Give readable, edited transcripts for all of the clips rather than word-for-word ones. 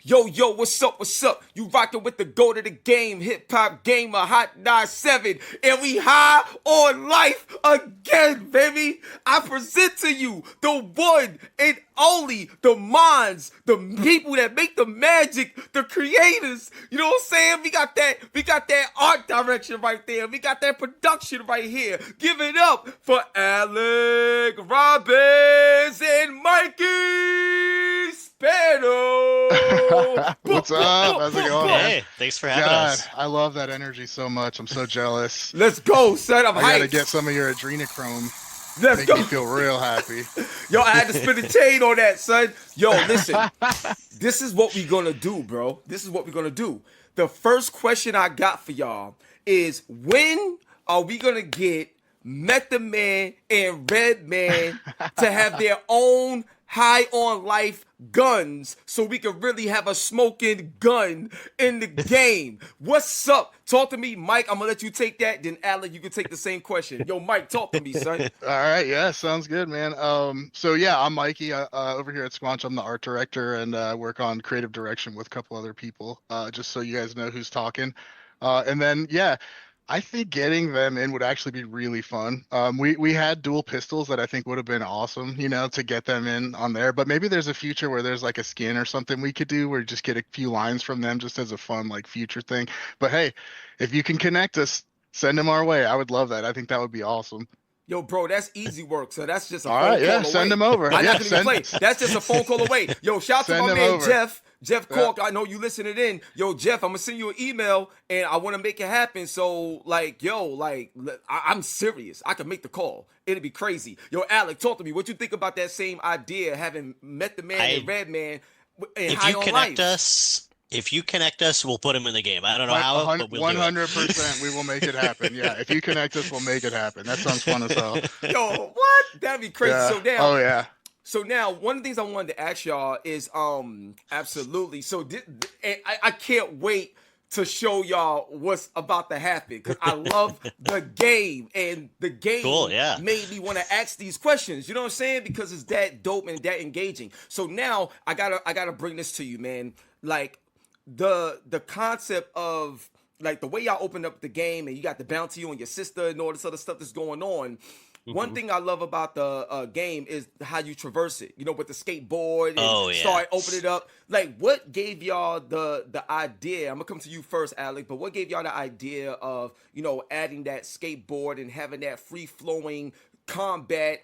Yo, what's up, what's up? You rockin' with the GOAT of the game, HipHopGamer, Hot 97, and we high on life again, baby. I present to you the one and only, the minds, the people that make the magic, the creators. You know what I'm saying? We got that art direction right there. We got that production right here. Give it up for Alec Robins and Mikey Spo. What's up? How's it going, man? Hey, thanks for having God, us. I love that energy so much. I'm so jealous. Let's go, son. I'm I gotta hyped. get some of your adrenochrome. Let's Make go. me feel real happy. Yo, I had to spin the chain on that, son. Yo, listen. This is what we gonna do, bro. This is what we're gonna do. The first question I got for y'all is, when are we gonna get Method Man and Redman to have their own high on life guns so we can really have a smoking gun in the game? What's up? Talk to me, Mike. I'm gonna let you take that. Then Alec, you can take the same question. Yo, Mike, talk to me, son. All right, yeah, sounds good, man. So yeah, I'm Mikey over here at Squanch. I'm the art director and work on creative direction with a couple other people. Just so you guys know who's talking. And then yeah, I think getting them in would actually be really fun. We had dual pistols that I think would have been awesome, to get them in on there. But maybe there's a future where there's like a skin or something we could do where just get a few lines from them just as a fun like future thing. But hey, if you can connect us, send them our way. I would love that. I think that would be awesome. Yo, bro, that's easy work. So that's just a All phone right, call yeah, away. send them over. I Yeah, not even play. That's just a phone call away. Yo, shout out to Send my them man over. Jeff. Jeff Yeah. Cork, I know you listening in. Yo, Jeff, I'm gonna send you an email and I want to make it happen. So, I'm serious. I can make the call. It'd be crazy. Yo, Alec, talk to me. What you think about that same idea, having met the man and Redman and If High you on connect Life? us, we'll put him in the game. I don't know how, but we'll do it. 100%, we will make it happen. Yeah, if you connect us, we'll make it happen. That sounds fun as hell. Yo, what? That'd be crazy. Yeah. So now, Oh yeah. So now, one of the things I wanted to ask y'all is, absolutely. So and I can't wait to show y'all what's about to happen because I love the game, and the game Cool, yeah. made me want to ask these questions. You know what I'm saying? Because it's that dope and that engaging. So now I gotta bring this to you, man. Like the concept of like the way y'all opened up the game and you got the bounty on your sister and all this other stuff that's going on. One thing I love about the game is how you traverse it. With the skateboard and start opening it up. Like, what gave y'all the idea? I'm gonna come to you first, Alec. But what gave y'all the idea of adding that skateboard and having that free flowing combat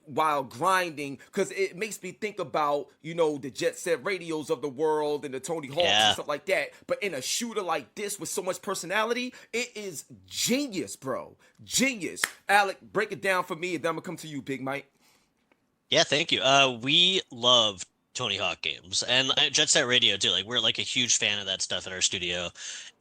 while grinding? Because it makes me think about the Jet Set Radios of the world and the Tony Hawks and stuff like that. But in a shooter like this with so much personality, it is genius, bro. Genius. Alec, break it down for me, and then I'm gonna come to you, Big Mike. Yeah, thank you. We love Tony Hawk games and Jet Set Radio too. Like, we're like a huge fan of that stuff in our studio.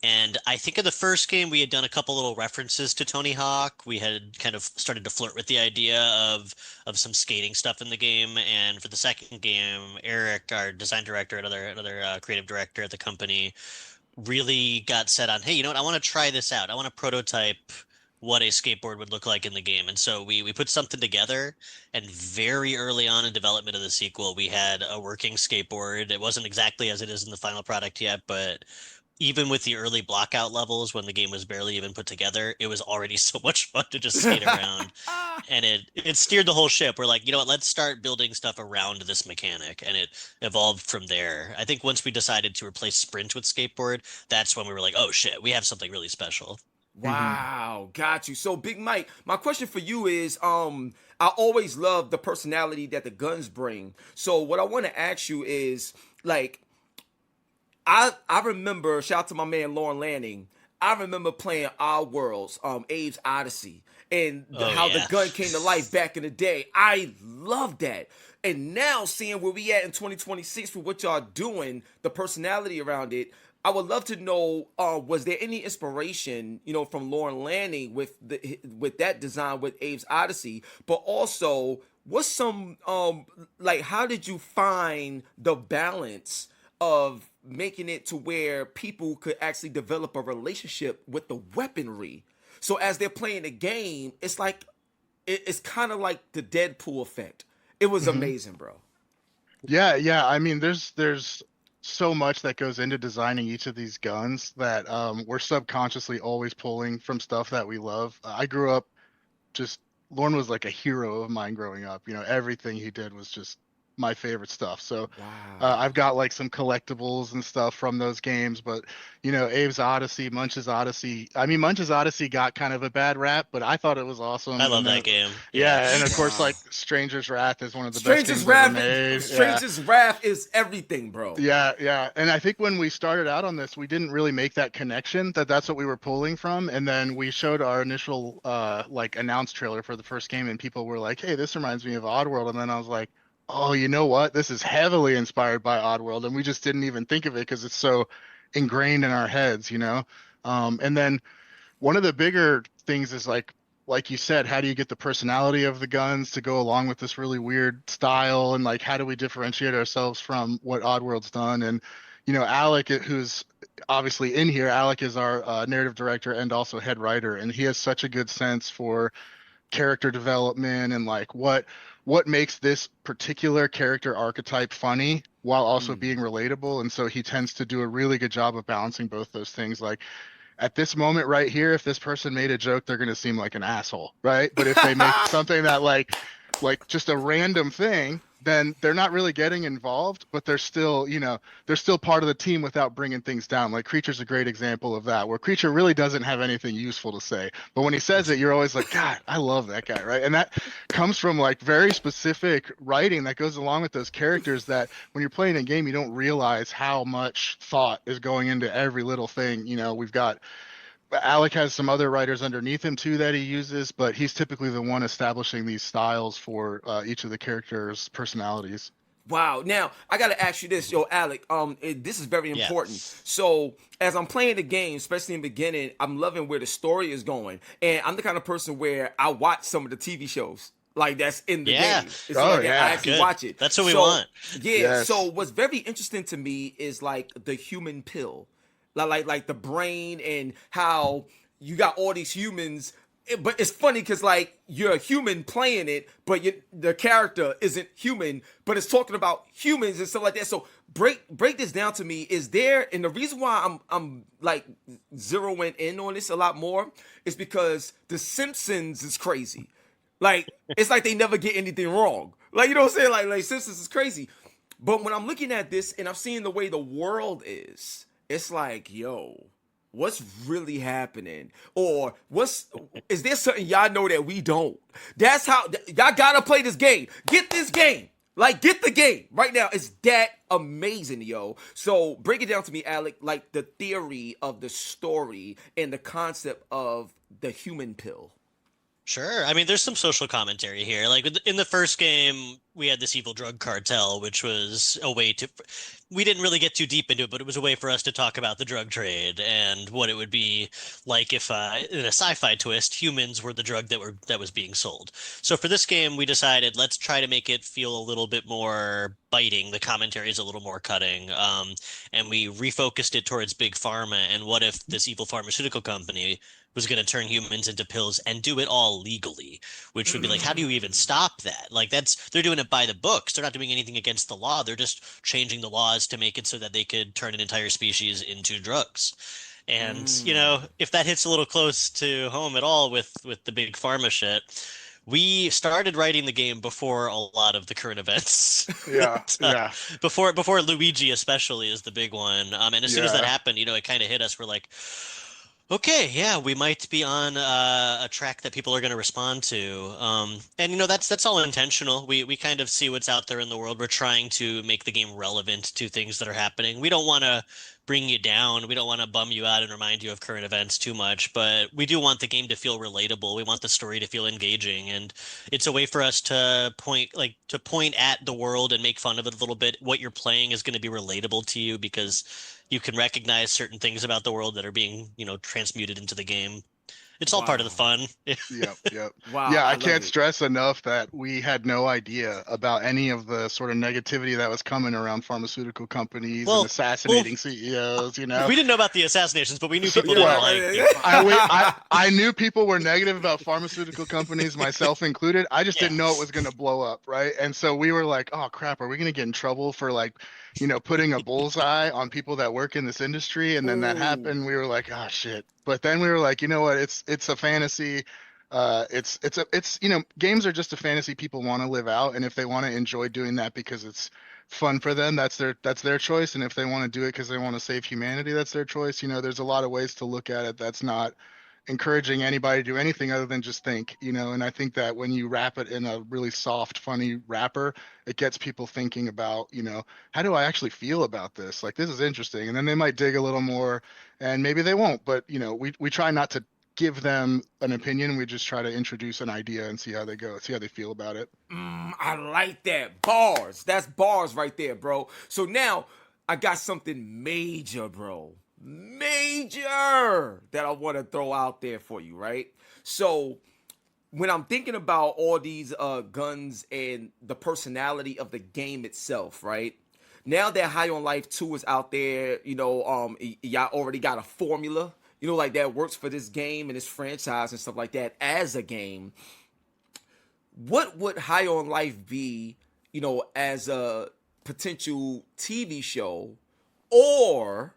And I think in the first game we had done a couple little references to Tony Hawk. We had kind of started to flirt with the idea of some skating stuff in the game. And for the second game, Eric, our design director, another creative director at the company, really got set on, hey, you know what? I want to try this out. I want to prototype what a skateboard would look like in the game. And so we put something together, and very early on in development of the sequel, we had a working skateboard. It wasn't exactly as it is in the final product yet, but even with the early blockout levels when the game was barely even put together, it was already so much fun to just skate around. And it steered the whole ship. We're like, you know what, let's start building stuff around this mechanic. And it evolved from there. I think once we decided to replace sprint with skateboard, that's when we were like, oh shit, we have something really special. Wow, got you. So, Big Mike, my question for you is, I always love the personality that the guns bring. So, what I want to ask you is, like, I remember, shout out to my man Lauren Lanning, I remember playing Our Worlds, Abe's Odyssey, and how the gun came to life back in the day. I love that. And now, seeing where we at in 2026 for what y'all doing, the personality around it, I would love to know, was there any inspiration, from Lauren Lanning with that design with Abe's Odyssey, but also what's some, how did you find the balance of making it to where people could actually develop a relationship with the weaponry? So as they're playing the game, it's like, it's kind of like the Deadpool effect. It was amazing, bro. Yeah. I mean, there's so much that goes into designing each of these guns that we're subconsciously always pulling from stuff that we love. I grew up just Lorne was like a hero of mine growing up. You know, everything he did was just my favorite stuff. So Wow. I've got like some collectibles and stuff from those games, but you know, Abe's Odyssey, Munch's Odyssey. I mean, Munch's Odyssey got kind of a bad rap, but I thought it was I awesome. love And then, that game. Yeah. yeah, and of course, Wow. like Stranger's Wrath is one of the best Stranger's games ever Wrath, made. Yeah. Stranger's Wrath is everything, bro. Yeah, yeah. And I think when we started out on this, we didn't really make that connection that that's what we were pulling from. And then we showed our initial like announced trailer for the first game and people were like, "Hey, this reminds me of Oddworld." And then I was like, "Oh, you know what? This is heavily inspired by Oddworld." And we just didn't even think of it because it's so ingrained in our heads, you know? And then one of the bigger things is like you said, how do you get the personality of the guns to go along with this really weird style, and like how do we differentiate ourselves from what Oddworld's done? And you know, Alec, who's obviously in here, Alec is our narrative director and also head writer, and he has such a good sense for character development and like what makes this particular character archetype funny while also Mm. being relatable. And so he tends to do a really good job of balancing both those things. Like at this moment right here, if this person made a joke, they're going to seem like an asshole, right? But if they make something that like just a random thing, then they're not really getting involved, but they're still, you know, they're still part of the team without bringing things down. Like Creature's a great example of that, where Creature really doesn't have anything useful to say, but when he says it, you're always like, God, I love that guy, right? And that comes from like very specific writing that goes along with those characters that when you're playing a game, you don't realize how much thought is going into every little thing. You know, we've got Alec has some other writers underneath him too that he uses, but he's typically the one establishing these styles for each of the characters' personalities. Wow. Now I gotta ask you this, yo, Alec. This is very Yeah. important. So as I'm playing the game, especially in the beginning, I'm loving where the story is going, and I'm the kind of person where I watch some of the TV shows like that's in the Yeah. game. It's Oh, like yeah. I actually Good. watch it. That's what we So, want. Yeah. Yes. So what's very interesting to me is like the human pill, like the brain and how you got all these humans. But it's funny because like you're a human playing it, but the character isn't human, but it's talking about humans and stuff like that. So break this down to me. Is there, and the reason why I'm like zeroing in on this a lot more is because The Simpsons is crazy. Like it's like they never get anything wrong. Like you know what I'm saying? Like Simpsons is crazy. But when I'm looking at this and I'm seeing the way the world is, it's like, yo, what's really happening? Or is there something y'all know that we don't? That's how y'all gotta play this game. Get this game. Like, get the game right now. It's that amazing, yo. So break it down to me, Alec, like the theory of the story and the concept of the human pill. Sure. I mean, there's some social commentary here. Like in the first game, we had this evil drug cartel, which was a way to. We didn't really get too deep into it, but it was a way for us to talk about the drug trade and what it would be like if, in a sci-fi twist, humans were the drug that was being sold. So for this game, we decided let's try to make it feel a little bit more biting. The commentary is a little more cutting, and we refocused it towards big pharma. And what if this evil pharmaceutical company was going to turn humans into pills and do it all legally, which would be like, how do you even stop that? Like they're doing it by the books. They're not doing anything against the law. They're just changing the laws to make it so that they could turn an entire species into drugs. And, you know, if that hits a little close to home at all with the big pharma shit, we started writing the game before a lot of the current events. Yeah, yeah, Before Luigi especially is the big one. And as soon as that yeah. happened, you know, it kind of hit us. We're like, okay, yeah, we might be on a track that people are going to respond to. And you know, that's all intentional. We kind of see what's out there in the world. We're trying to make the game relevant to things that are happening. We don't want to bring you down. We don't want to bum you out and remind you of current events too much, but we do want the game to feel relatable. We want the story to feel engaging, and it's a way for us to point at the world and make fun of it a little bit. What you're playing is going to be relatable to you because you can recognize certain things about the world that are being, you know, transmuted into the game. It's all part of the Wow. fun. Yep, yep. Wow, Yeah, I I love can't it. stress enough that we had no idea about any of the sort of negativity that was coming around pharmaceutical companies and Well, well, assassinating CEOs, you know. we didn't know about the assassinations, but we knew So, people that were well, like, you I knew people were negative about pharmaceutical companies, myself included. I just yeah. didn't know it was going to blow up, right? And so we were like, oh crap, are we going to get in trouble for like putting a bullseye on people that work in this industry. And then that Ooh. happened. We were like, oh shit. But then we were like, you know what? It's a fantasy. Games are just a fantasy people want to live out. And if they want to enjoy doing that because it's fun for them, that's their choice. And if they want to do it because they want to save humanity, that's their choice. There's a lot of ways to look at it. That's not encouraging anybody to do anything other than just think, and I think that when you wrap it in a really soft, funny wrapper, it gets people thinking about, how do I actually feel about this? Like, this is interesting. And then they might dig a little more and maybe they won't, but we try not to give them an opinion. We just try to introduce an idea and see how they go, see how they feel about it. I like that. Bars. That's bars right there, bro. So now I got something major, bro. Major that I want to throw out there for you, right? So when I'm thinking about all these guns and the personality of the game itself, right? Now that High on Life 2 is out there, y'all already got a formula, like that works for this game and this franchise and stuff like that as a game. What would High on Life be, as a potential TV show, or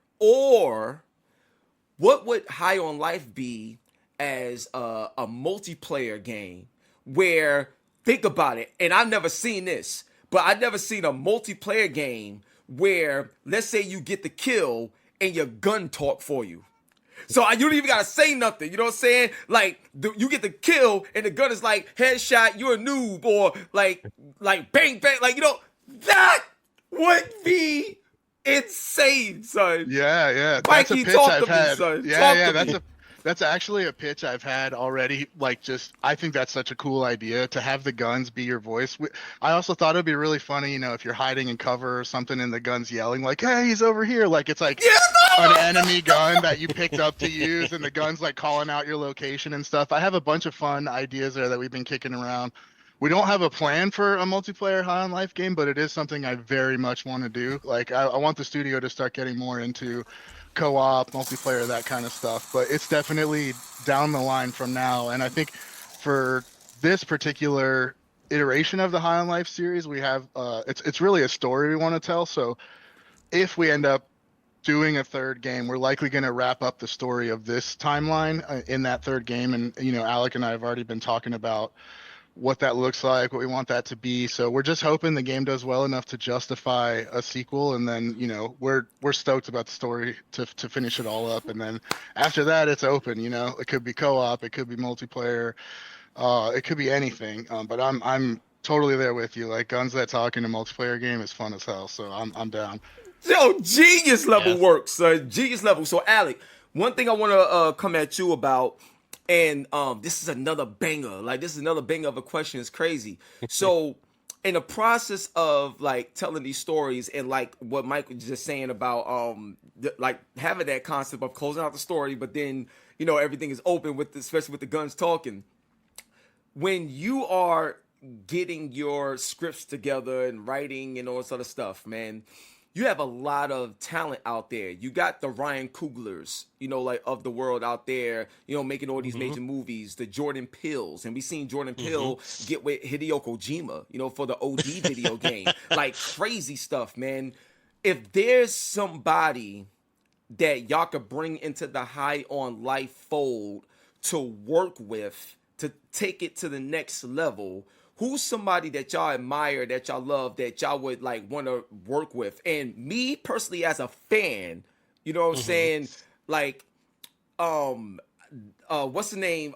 what would High on Life be as a multiplayer game where, think about it, and I've never seen this, but I've never seen a multiplayer game where, let's say you get the kill and your gun talk for you. So you don't even gotta say nothing. You know what I'm saying? Like you get the kill and the gun is like headshot, you're a noob, or like bang bang, that would be insane, son. Yeah. That's a Mikey, pitch talk I've to me, had. son. Yeah, Talk to me. that's actually a pitch I've had already. I think that's such a cool idea to have the guns be your voice. I also thought it'd be really funny, if you're hiding in cover or something and the gun's yelling like, "Hey, he's over here!" Like it's like an enemy gun that you picked up to use, and the gun's like calling out your location and stuff. I have a bunch of fun ideas there that we've been kicking around. We don't have a plan for a multiplayer High on Life game, but it is something I very much want to do. Like I want the studio to start getting more into co-op, multiplayer, that kind of stuff. But it's definitely down the line from now. And I think for this particular iteration of the High on Life series, we have it's really a story we want to tell. So if we end up doing a third game, we're likely going to wrap up the story of this timeline in that third game. And Alec and I have already been talking about what that looks like, what we want that to be. So we're just hoping the game does well enough to justify a sequel, and then we're stoked about the story to finish it all up. And then after that, it's open. It could be co-op, it could be multiplayer, it could be anything. But I'm totally there with you. Like, guns that talk in a multiplayer game is fun as hell. So I'm down. Yo, genius level work, son. Genius level. So Alec, one thing I want to come at you about. And this is another banger. Like, this is another banger of a question. It's crazy. So in the process of like telling these stories, and like what Mike was just saying about like having that concept of closing out the story, but then everything is open with especially with the guns talking. When you are getting your scripts together and writing and all this other stuff, man, you have a lot of talent out there. You got the Ryan Cooglers, like of the world out there, making all these major movies, the Jordan Peeles. And we seen Jordan Peele get with Hideo Kojima, for the OD video game. Like, crazy stuff, man. If there's somebody that y'all could bring into the High on Life fold to work with, to take it to the next level, who's somebody that y'all admire, that y'all love, that y'all would like want to work with? And me personally, as a fan, you know what I'm saying? Like, what's the name?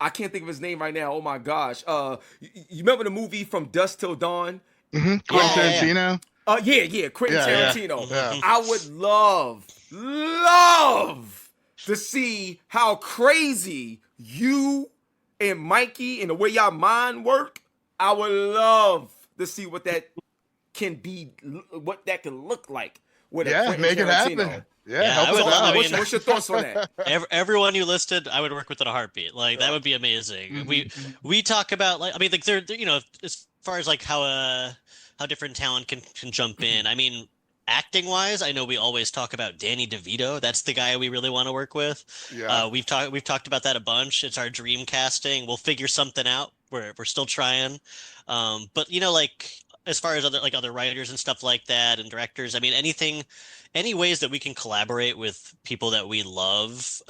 I can't think of his name right now. Oh my gosh. You remember the movie From Dusk Till Dawn? Quentin Tarantino. Quentin Tarantino. Yeah. I would love to see how crazy you and Mikey and the way y'all mind work. I would love to see what that can be, what that can look like with a Quentin make Tarantino. it happen. Yeah, I would love, what's your thoughts on that? Everyone you listed, I would work with in a heartbeat. Like, that would be amazing. We talk about, like, I mean, like, they're as far as like how different talent can jump in. I mean, acting wise, I know we always talk about Danny DeVito. That's the guy we really want to work with. Yeah. We've talked about that a bunch. It's our dream casting. We'll figure something out. We're still trying. But like, as far as other writers and stuff like that and directors, I mean, any ways that we can collaborate with people that we love,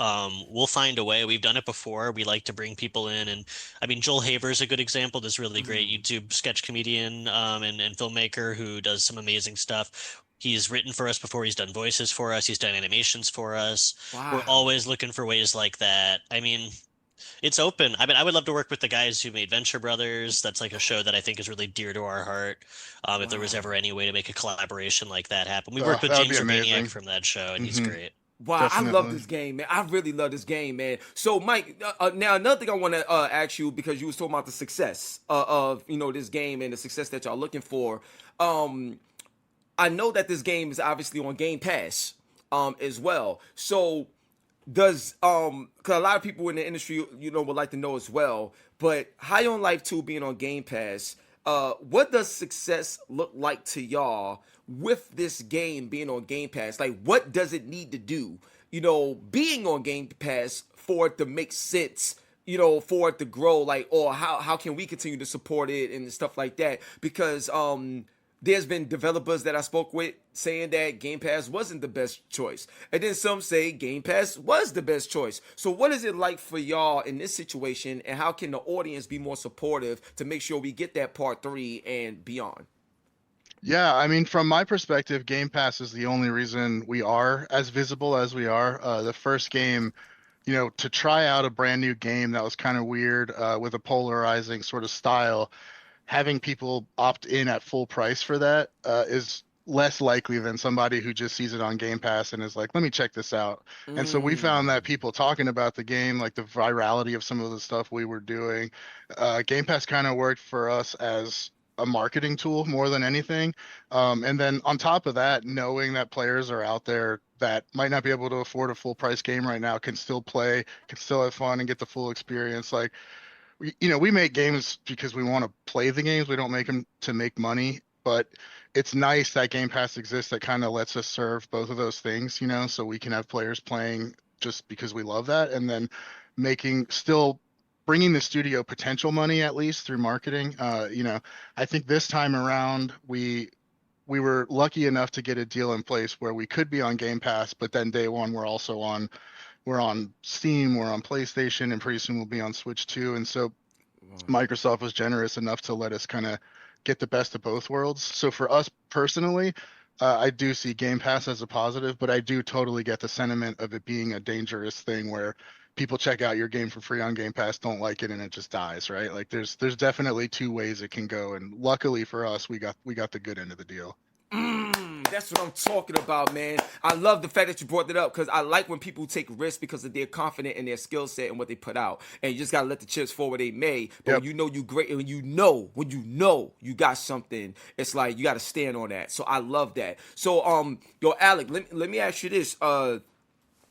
we'll find a way. We've done it before. We like to bring people in, and I mean, Joel Haver is a good example. This really great Mhm. YouTube sketch comedian, and filmmaker who does some amazing stuff. He's written for us before. He's done voices for us. He's done animations for us. We're Wow. always looking for ways like that. I mean, it's open. I mean, I would love to work with the guys who made Venture Brothers. That's like a show that I think is really dear to our heart. If there was Wow. ever any way to make a collaboration like that happen. We worked Oh, with that would be James Urbaniak amazing. from that show, and he's Hmm. great. Wow, I love Definitely. this game, man. I really love this game, man. So, Mike, now another thing I want to ask you because you was talking about the success of this game and the success that y'all looking for. Um, I know that this game is obviously on Game Pass, as well. So, does because a lot of people in the industry would like to know as well, but High on Life 2 being on Game Pass, what does success look like to y'all with this game being on Game Pass? Like, what does it need to do, being on Game Pass for it to make sense, for it to grow? Like, or how can we continue to support it and stuff like that? Because there's been developers that I spoke with saying that Game Pass wasn't the best choice. And then some say Game Pass was the best choice. So what is it like for y'all in this situation, and how can the audience be more supportive to make sure we get that part 3 and beyond? Yeah, I mean, from my perspective, Game Pass is the only reason we are as visible as we are. The first game, to try out a brand new game that was kind of weird, with a polarizing sort of style, having people opt in at full price for that, is less likely than somebody who just sees it on Game Pass and is like, let me check this out. And so we found that Mm. people talking about the game, like the virality of some of the stuff we were doing, Game Pass kind of worked for us as a marketing tool more than anything. And then on top of that, knowing that players are out there that might not be able to afford a full price game right now can still play, can still have fun and get the full experience. Like, we make games because we want to play the games. We don't make them to make money, but it's nice that Game Pass exists that kind of lets us serve both of those things, so we can have players playing just because we love that, and then still bringing the studio potential money at least through marketing. I think this time around we were lucky enough to get a deal in place where we could be on Game Pass, but then day one we're on Steam, we're on PlayStation, and pretty soon we'll be on Switch too. And so Microsoft was generous enough to let us kind of get the best of both worlds. So for us personally, I do see Game Pass as a positive, but I do totally get the sentiment of it being a dangerous thing where people check out your game for free on Game Pass, don't like it, and it just dies, right? Like there's definitely two ways it can go, and luckily for us, we got the good end of the deal. That's what I'm talking about, man. I love the fact that you brought that up because I like when people take risks because they're confident in their skill set and what they put out. And you just gotta let the chips fall where they may. But when Yep. you know you great, and when you know you got something, it's like you gotta stand on that. So I love that. So yo, Alec, let me ask you this.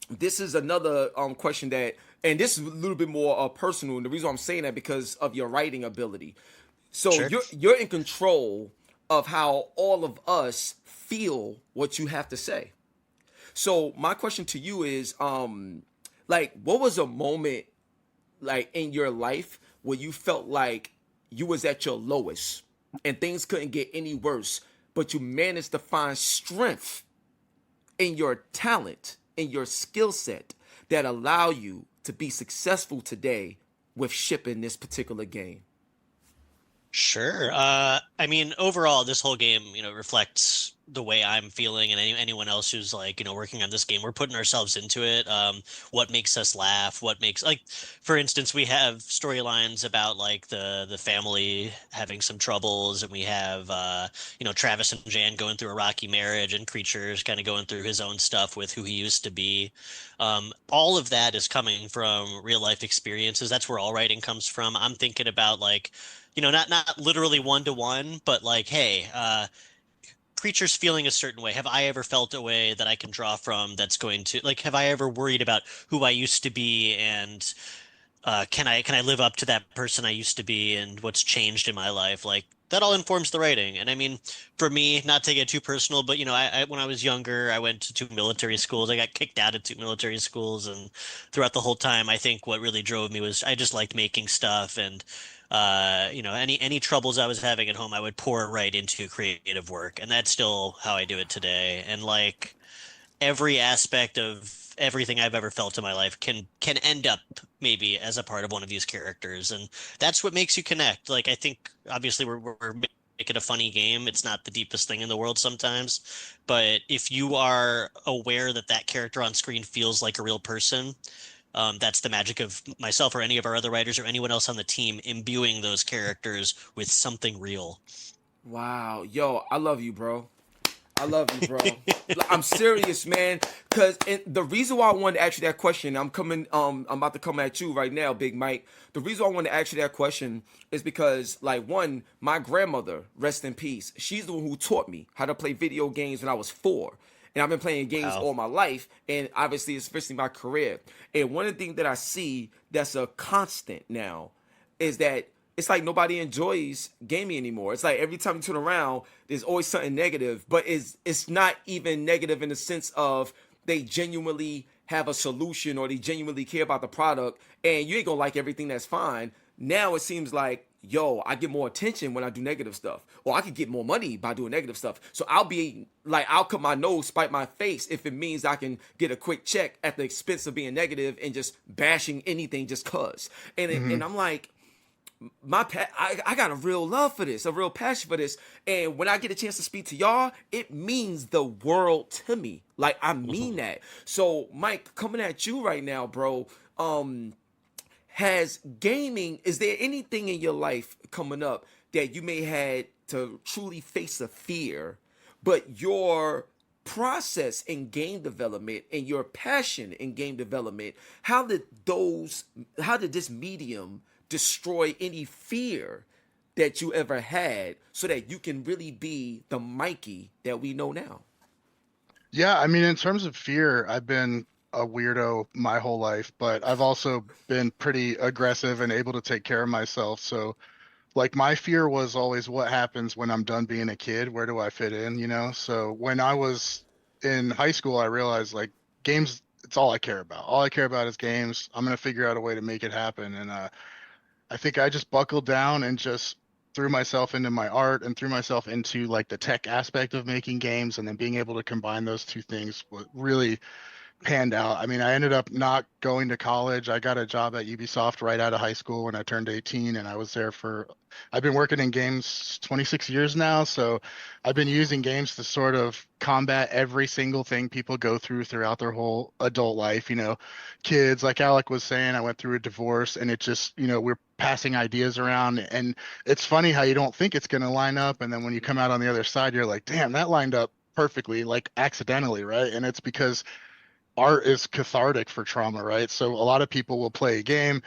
This is another question that, and this is a little bit more personal. And the reason I'm saying that because of your writing ability. So Sure. you're in control of how all of us feel what you have to say. So my question to you is, like, what was a moment like in your life where you felt like you was at your lowest and things couldn't get any worse, but you managed to find strength in your talent, in your skill set that allow you to be successful today with shipping this particular game? Sure. I mean, overall, this whole game, reflects the way I'm feeling, and anyone else who's like, working on this game. We're putting ourselves into it. What makes us laugh? What makes like, for instance, we have storylines about like the family having some troubles, and we have Travis and Jan going through a rocky marriage, and Creatures kind of going through his own stuff with who he used to be. All of that is coming from real life experiences. That's where all writing comes from. I'm thinking about like not literally one to one, but like, hey, creatures feeling a certain way. Have I ever felt a way that I can draw from that's going to like, have I ever worried about who I used to be and can I live up to that person I used to be and what's changed in my life? Like that all informs the writing. And I mean, for me, not to get too personal, but I when I was younger, I went to two military schools. I got kicked out of two military schools, and throughout the whole time, I think what really drove me was I just liked making stuff and any troubles I was having at home, I would pour right into creative work, and that's still how I do it today. And like every aspect of everything I've ever felt in my life can end up maybe as a part of one of these characters, and that's what makes you connect. Like I think obviously we're making a funny game. It's not the deepest thing in the world sometimes, but if you are aware that that character on screen feels like a real person, that's the magic of myself or any of our other writers or anyone else on the team imbuing those characters with something real. Wow, yo, I love you, bro. I love you, bro. I'm serious, man. Cause the reason why I wanted to ask you that question, I'm about to come at you right now, Big Mike. The reason why I wanted to ask you that question is because, like, one, my grandmother, rest in peace, she's the one who taught me how to play video games when I was 4. And I've been playing games Wow. all my life, and obviously, especially my career. And one of the things that I see that's a constant now is that it's like nobody enjoys gaming anymore. It's like every time you turn around, there's always something negative, but it's not even negative in the sense of they genuinely have a solution or they genuinely care about the product, and you ain't gonna like everything, that's fine. Now it seems like, yo, I get more attention when I do negative stuff, or I could get more money by doing negative stuff. So I'll be like, I'll cut my nose, spite my face if it means I can get a quick check at the expense of being negative and just bashing anything just cause. And I'm like, I got a real love for this, a real passion for this, and when I get a chance to speak to y'all, it means the world to me. Like I mean Mhm. that. So, Mike, coming at you right now, bro. Has gaming? Is there anything in your life coming up that you may had to truly face a fear, but your process in game development and your passion in game development, how did this medium destroy any fear that you ever had so that you can really be the Mikey that we know now? Yeah, I mean, in terms of fear, I've been a weirdo my whole life, but I've also been pretty aggressive and able to take care of myself. So, like, my fear was always what happens when I'm done being a kid? Where do I fit in, you know? So, when I was in high school, I realized like games, it's all I care about. All I care about is games. I'm gonna figure out a way to make it happen. And I think I just buckled down and just threw myself into my art and threw myself into like the tech aspect of making games, and then being able to combine those two things was really panned out. I mean, I ended up not going to college. I got a job at Ubisoft right out of high school when I turned 18, and I was there for, I've been working in games 26 years now. So I've been using games to sort of combat every single thing people go through throughout their whole adult life. You know, kids, like Alec was saying, I went through a divorce, and it just, you know, we're passing ideas around, and it's funny how you don't think it's going to line up. And then when you come out on the other side, you're like, damn, that lined up perfectly, like accidentally, right? And it's because art is cathartic for trauma, right? So a lot of people will play a game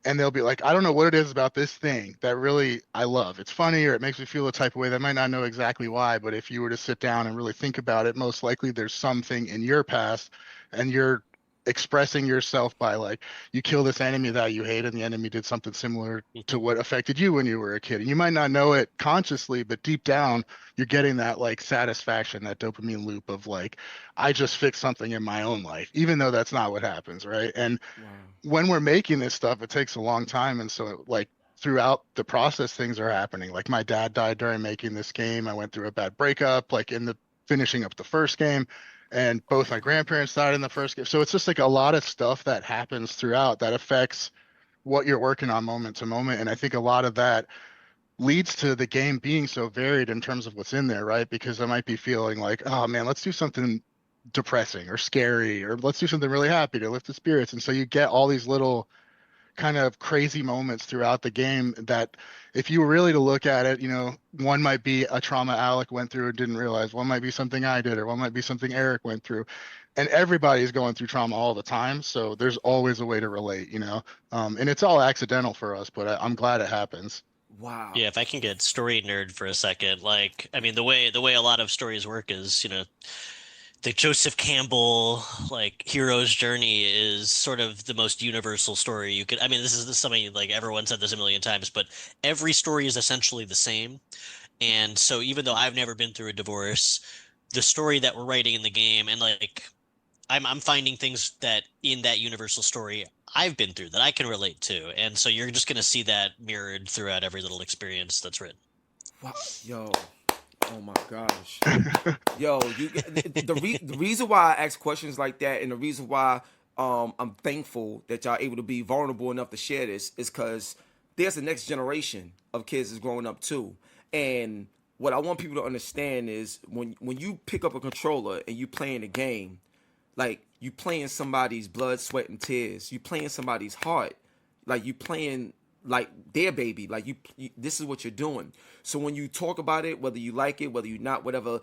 and they'll be like, I don't know what it is about this thing that really I love. It's funny or it makes me feel a type of way. They might not know exactly why, but if you were to sit down and really think about it, most likely there's something in your past and you're expressing yourself by like you kill this enemy that you hate and the enemy did something similar to what affected you when you were a kid. And you might not know it consciously, but deep down you're getting that like satisfaction, that dopamine loop of like, I just fixed something in my own life, even though that's not what happens, right? And Wow. when we're making this stuff, it takes a long time. And so, like, throughout the process, things are happening. Like, my dad died during making this game. I went through a bad breakup, like, in the finishing up the first game. And both my grandparents died in the first game. So it's just like a lot of stuff that happens throughout that affects what you're working on moment to moment. And I think a lot of that leads to the game being so varied in terms of what's in there, right? Because I might be feeling like, oh man, let's do something depressing or scary, or let's do something really happy to lift the spirits. And so you get all these little kind of crazy moments throughout the game that if you were really to look at it, you know, one might be a trauma Alec went through and didn't realize, one might be something I did, or one might be something Eric went through. And everybody's going through trauma all the time. So there's always a way to relate, you know? And it's all accidental for us, but I'm glad it happens. Wow. Yeah, if I can get story nerd for a second, like I mean the way a lot of stories work is, the Joseph Campbell like hero's journey is sort of the most universal story you could. I mean, this is something like everyone said this a million times, but every story is essentially the same. And so even though I've never been through a divorce, the story that we're writing in the game and like I'm finding things that in that universal story I've been through that I can relate to. And so you're just going to see that mirrored throughout every little experience that's written. Wow. Yo. Oh my gosh. Yo, the reason why I ask questions like that, and the reason why I'm thankful that y'all able to be vulnerable enough to share this, is because there's a next generation of kids that's growing up too. And what I want people to understand is when you pick up a controller and you playing a game, like you playing somebody's blood, sweat, and tears. You playing somebody's heart. Like you playing like their baby. Like you this is what you're doing. So when you talk about it, whether you like it, whether you not, whatever,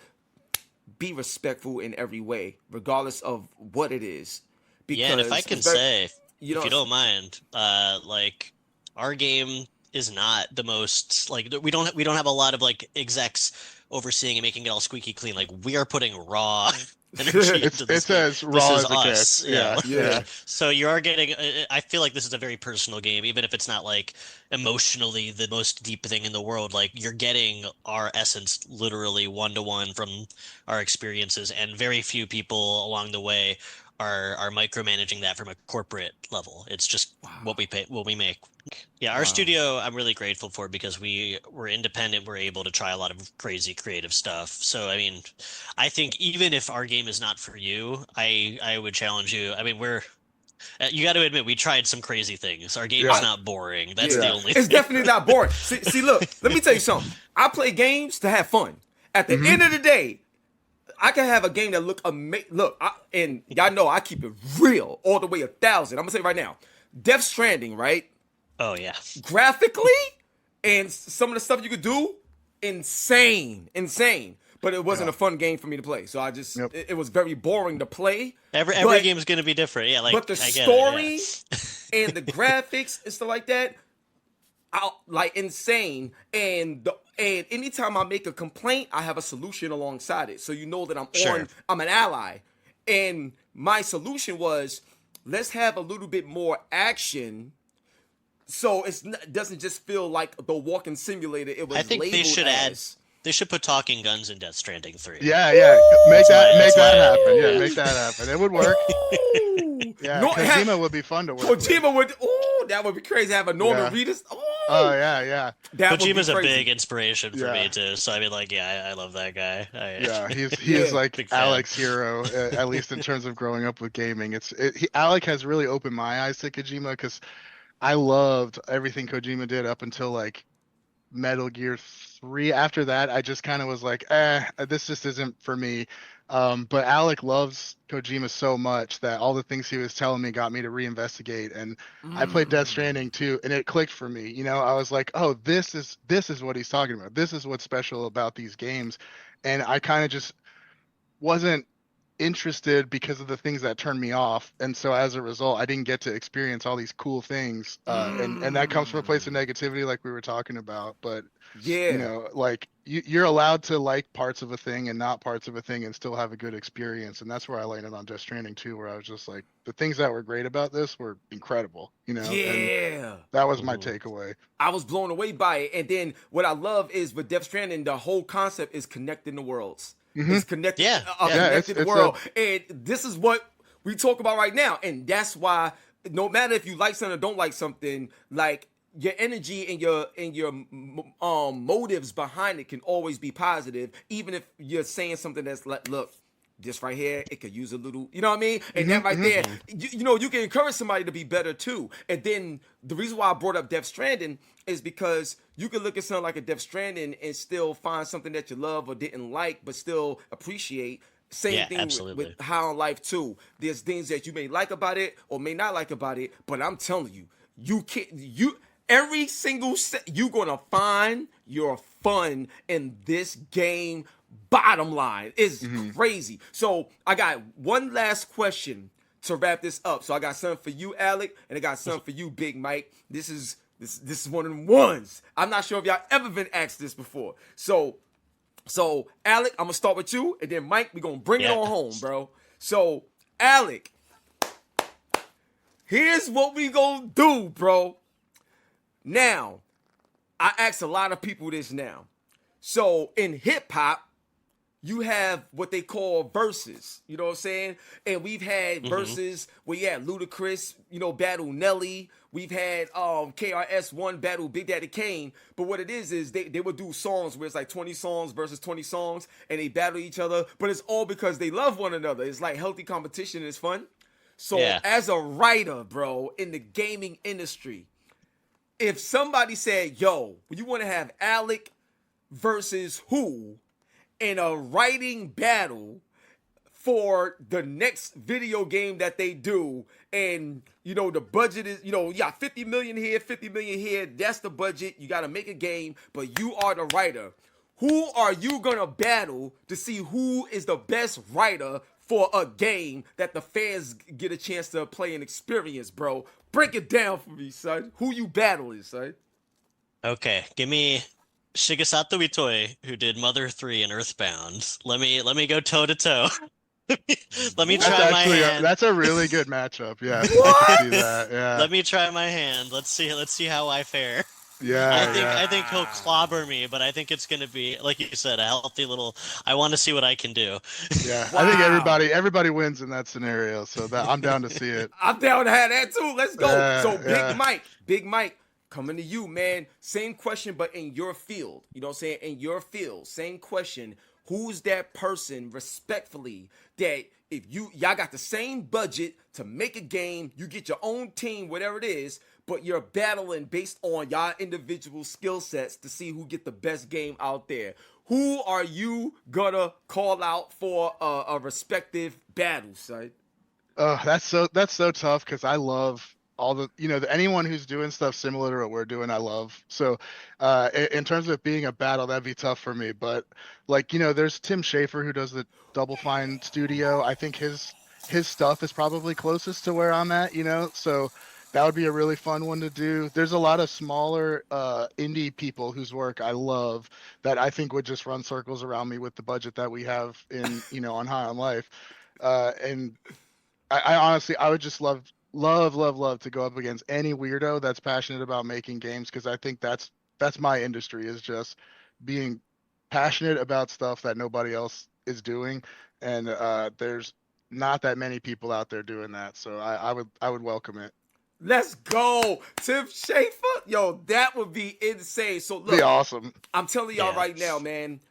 be respectful in every way, regardless of what it is. Because yeah, and if I can say, if you you don't mind, like our game is not the most like we don't have a lot of like execs overseeing and making it all squeaky clean. Like we are putting raw energy into this game. as raw This as is it us. gets. Yeah. Yeah. So you are getting. I feel like this is a very personal game, even if it's not like emotionally the most deep thing in the world. Like you're getting our essence literally one to one from our experiences, and very few people along the way are micromanaging that from a corporate level. It's just what we pay, what we make. Yeah, our studio I'm really grateful for because we were independent. We're able to try a lot of crazy creative stuff. So I mean, I think even if our game is not for you, I would challenge you. I mean, you got to admit we tried some crazy things. Our game is not boring. That's the only It's thing. definitely not boring. See, look, let me tell you something. I play games to have fun. At the end of the day, I can have a game that look amazing. Look, and y'all know I keep it real all the way 1,000. I'm gonna say right now, Death Stranding, right? Oh yeah. Graphically, and some of the stuff you could do, insane. But it wasn't a fun game for me to play, so I just it was very boring to play. Every game is going to be different. Yeah, like but the story and the graphics and stuff like that, like insane. And anytime I make a complaint, I have a solution alongside it, so you know that I'm an ally. And my solution was, let's have a little bit more action. So it doesn't just feel like the walking simulator. It was I think labeled they should as. They should put talking guns in Death Stranding 3. Yeah. Make that happen. Yeah, make that happen. It would work. Yeah, Kojima would be fun to work with. Kojima would. Oh, that would be crazy. Have a Norman Reedus. Oh yeah. Kojima's a big inspiration for me too. So I mean, like, I love that guy. He is like Alec's hero, at least in terms of growing up with gaming. Alec has really opened my eyes to Kojima because I loved everything Kojima did up until like Metal Gear 3. After that, I just kind of was like, this just isn't for me. But Alec loves Kojima so much that all the things he was telling me got me to reinvestigate. And I played Death Stranding too, and it clicked for me. You know, I was like, oh, this is what he's talking about. This is what's special about these games. And I kind of just wasn't interested because of the things that turned me off, and so as a result I didn't get to experience all these cool things, and that comes from a place of negativity like we were talking about. But you know, like you're allowed to like parts of a thing and not parts of a thing and still have a good experience, and that's where I landed on Death Stranding too, where I was just like, the things that were great about this were incredible, you know. And that was my takeaway. I was blown away by it. And then what I love is with Death Stranding, the whole concept is connecting the worlds. It's connected, connected world. And this is what we talk about right now. And that's why no matter if you like something or don't like something, like your energy and your motives behind it can always be positive, even if you're saying something that's like, look, this right here, it could use a little, you know what I mean? And that right there, you know, you can encourage somebody to be better too. And then the reason why I brought up Death Stranding is because you can look at something like a Death Stranding and still find something that you love or didn't like, but still appreciate. Same thing with High on Life too. There's things that you may like about it or may not like about it, but I'm telling you, every single you're gonna find your fun in this game. Bottom line is crazy. So I got one last question to wrap this up. So I got something for you, Alec, and I got something for you, Big Mike. This is one of the ones. I'm not sure if y'all ever been asked this before. So Alec, I'm gonna start with you, and then Mike, we're gonna bring it on home, bro. So Alec, here's what we gonna do, bro. Now, I ask a lot of people this now. So in hip hop, you have what they call verses. You know what I'm saying? And we've had Mm-hmm. verses where you had Ludacris, battle Nelly. We've had KRS-One battle Big Daddy Kane. But what it is they would do songs where it's like 20 songs versus 20 songs, and they battle each other. But it's all because they love one another. It's like healthy competition and it's fun. So Yeah. as a writer, bro, in the gaming industry, if somebody said, yo, you want to have Alec versus who in a writing battle for the next video game that they do, and the budget is, you got 50 million here, 50 million here, that's the budget, you got to make a game, but you are the writer. Who are you gonna battle to see who is the best writer for a game that the fans get a chance to play and experience, bro? Break it down for me, son. Who you battling, son? Okay, give me Shigesato Itoi, who did Mother 3 and Earthbound. Let me go toe to toe. Let me That's try my actually hand. that's a really good matchup. Yeah, What? I can see that. Yeah, Let me try my hand. Let's see how I fare. yeah, I think he'll clobber me, but I think it's gonna be, like you said, a healthy little. I want to see what I can do. yeah. Wow. I think everybody wins in that scenario, so that I'm down to see it. I'm down to have that too. Let's go. So Yeah. Big Mike, coming to you, man. Same question, but in your field. You know what I'm saying? In your field, same question. Who's that person, respectfully, that if y'all got the same budget to make a game, you get your own team, whatever it is, but you're battling based on y'all individual skill sets to see who get the best game out there. Who are you gonna call out for a respective battle, son? Oh, that's so tough because I love all anyone who's doing stuff similar to what we're doing, I love. So, in terms of it being a battle, that'd be tough for me. But like there's Tim Schafer who does the Double Fine Studio. I think his stuff is probably closest to where I'm at. So that would be a really fun one to do. There's a lot of smaller indie people whose work I love that I think would just run circles around me with the budget that we have in on High on Life, and I honestly, I would just love to go up against any weirdo that's passionate about making games, because I think that's my industry, is just being passionate about stuff that nobody else is doing, and there's not that many people out there doing that, so I would welcome it. Let's go, Tim Schafer. Yo, that would be insane. So Be look, awesome. I'm telling y'all Yeah. right now, man.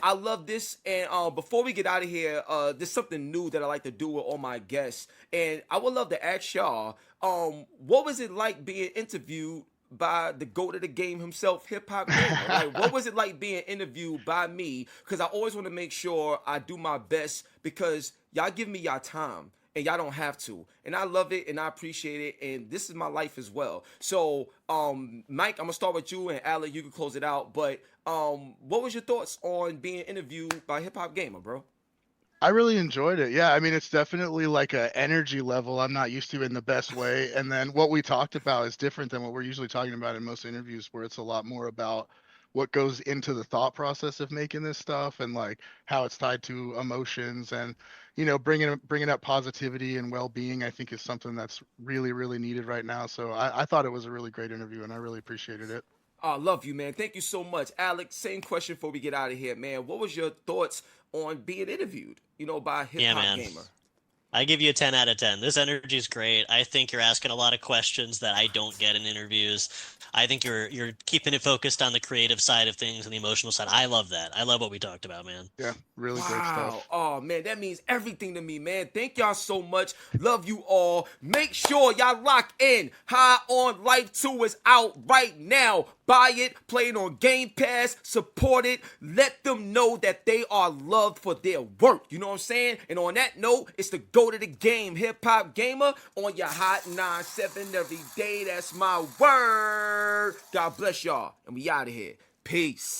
I love this. And before we get out of here, there's something new that I like to do with all my guests. And I would love to ask y'all, what was it like being interviewed by the GOAT of the game himself, HipHopGamer? Like, what was it like being interviewed by me? Because I always want to make sure I do my best, because y'all give me y'all time. And y'all don't have to. And I love it and I appreciate it. And this is my life as well. So, Mike, I'm going to start with you, and Alec, you can close it out. But what was your thoughts on being interviewed by HipHopGamer, bro? I really enjoyed it. Yeah, I mean, it's definitely like a energy level I'm not used to in the best way. And then what we talked about is different than what we're usually talking about in most interviews, where it's a lot more about what goes into the thought process of making this stuff, and like how it's tied to emotions, and bringing up positivity and well-being, I think is something that's really, really needed right now. So I thought it was a really great interview, and I really appreciated it. I love you, man. Thank you so much. Alex, same question before we get out of here, man. What was your thoughts on being interviewed, by Yeah, man. HipHopGamer? I give you a 10 out of 10. This energy is great. I think you're asking a lot of questions that I don't get in interviews. I think you're keeping it focused on the creative side of things and the emotional side. I love that. I love what we talked about, man. Yeah, really great Wow. stuff. Oh, man, that means everything to me, man. Thank y'all so much. Love you all. Make sure y'all lock in. High on Life 2 is out right now. Buy it, play it on Game Pass, support it. Let them know that they are loved for their work. You know what I'm saying? And on that note, it's the GOAT of the game, HipHopGamer, on your Hot 97 every day. That's my word. God bless y'all. And we out of here. Peace.